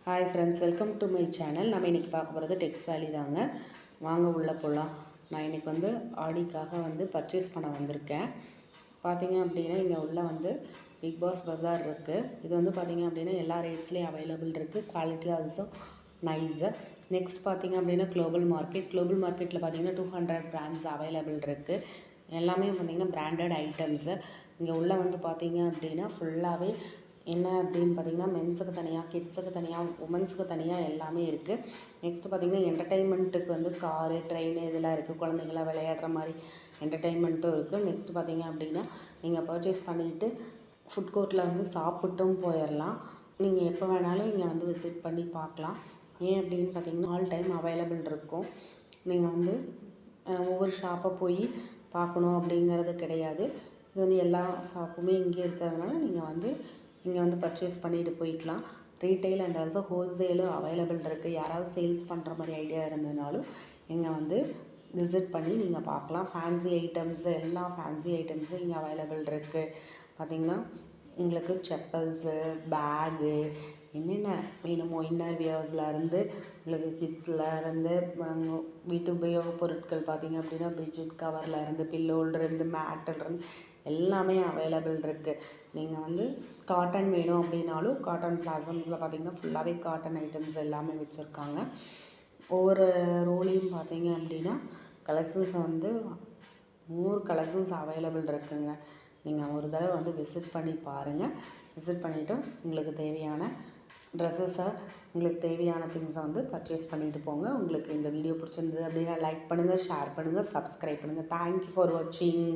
Hi friends, welcome to my channel. நம்ம இன்றைக்கி பார்க்க போகிறது டெக்ஸ் வேலி தாங்க. வாங்க உள்ளே போகலாம். நான் இன்றைக்கி ஆடிக்காக பர்ச்சேஸ் பண்ண வந்திருக்கேன். பார்த்தீங்க அப்படின்னா இங்கே உள்ளே பிக் பாஸ் பஜார் இருக்குது. இது பார்த்தீங்க அப்படின்னா எல்லா ரேட்ஸ்லேயும் அவைலபிள் இருக்குது. Quality also nice. நெக்ஸ்ட் பார்த்தீங்க அப்படின்னா குளோபல் மார்க்கெட்டில் பார்த்தீங்கன்னா 200 பிராண்ட்ஸ் அவைலபிள் இருக்குது. எல்லாமே பார்த்தீங்கன்னா பிராண்டட் ஐட்டம்ஸு. இங்கே உள்ளே பார்த்தீங்க அப்படின்னா ஃபுல்லாகவே என்ன அப்படின்னு பார்த்தீங்கன்னா மென்ஸுக்கு தனியாக, கிட்ஸுக்கு தனியாக, உமன்ஸுக்கு தனியாக எல்லாமே இருக்குது. நெக்ஸ்ட்டு பார்த்தீங்கன்னா என்டர்டெயின்மெண்ட்டுக்கு காரு, ட்ரெயின் இதெல்லாம் இருக்குது. குழந்தைங்களாம் விளையாடுற மாதிரி என்டர்டெயின்மெண்ட்டும் இருக்குது. நெக்ஸ்ட்டு பார்த்தீங்க அப்படின்னா நீங்கள் பர்ச்சேஸ் பண்ணிவிட்டு ஃபுட் கோர்ட்டில் சாப்பிட்டும் போயிடலாம். நீங்கள் எப்போ வேணாலும் இங்கே விசிட் பண்ணி பார்க்கலாம். ஏன் அப்படின்னு பார்த்தீங்கன்னா ஆல் டைம் அவைலபிள் இருக்கும். நீங்கள் ஒவ்வொரு ஷாப்பாக போய் பார்க்கணும் அப்படிங்கிறது கிடையாது. இது எல்லா ஷாப்புமே இங்கே இருக்கிறதுனால நீங்கள் இங்கே பர்ச்சேஸ் பண்ணிட்டு போய்க்கலாம். ரீட்டைல் அண்ட் ஆல்சோ ஹோல்சேலும் அவைலபிள் இருக்குது. யாராவது சேல்ஸ் பண்ணுற மாதிரி ஐடியா இருந்ததுனாலும் இங்கே விசிட் பண்ணி நீங்கள் பார்க்கலாம். ஃபேன்சி ஐட்டம்ஸு, எல்லா ஃபேன்சி ஐட்டம்ஸும் இங்கே அவைலபிள் இருக்குது. பார்த்திங்கன்னா உங்களுக்கு செப்பல்ஸு, பேகு, என்னென்ன வேணுமோ இன்னர் வியர்ஸ்லேருந்து உங்களுக்கு கிட்ஸ்லேருந்து வீட்டு உபயோகப் பொருட்கள் பார்த்திங்க அப்படின்னா பெட்ஷீட் கவர்லேருந்து, பில்லோலேருந்து, மேட்டிலேருந்து எல்லாமே அவைலபிள் இருக்குது. நீங்கள் காட்டன் வேணும் அப்படின்னாலும் காட்டன் பிளாசம்ஸில் பார்த்திங்கன்னா ஃபுல்லாகவே காட்டன் ஐட்டம்ஸ் எல்லாமே வச்சுருக்காங்க. ஒவ்வொரு ரோலையும் பார்த்திங்க அப்படின்னா கலெக்ஷன்ஸ் மோர் கலெக்ஷன்ஸ் அவைலபிள் இருக்குங்க. நீங்கள் ஒரு தடவை விசிட் பண்ணி பாருங்கள். விசிட் பண்ணிவிட்டு உங்களுக்கு தேவையான ட்ரெஸ்ஸஸை, உங்களுக்கு தேவையான திங்ஸை பர்ச்சேஸ் பண்ணிட்டு போங்க. உங்களுக்கு இந்த வீடியோ பிடிச்சிருந்தது அப்படின்னா லைக் பண்ணுங்கள், ஷேர் பண்ணுங்கள், சப்ஸ்கிரைப் பண்ணுங்கள். தேங்க்யூ ஃபார் வாட்சிங்.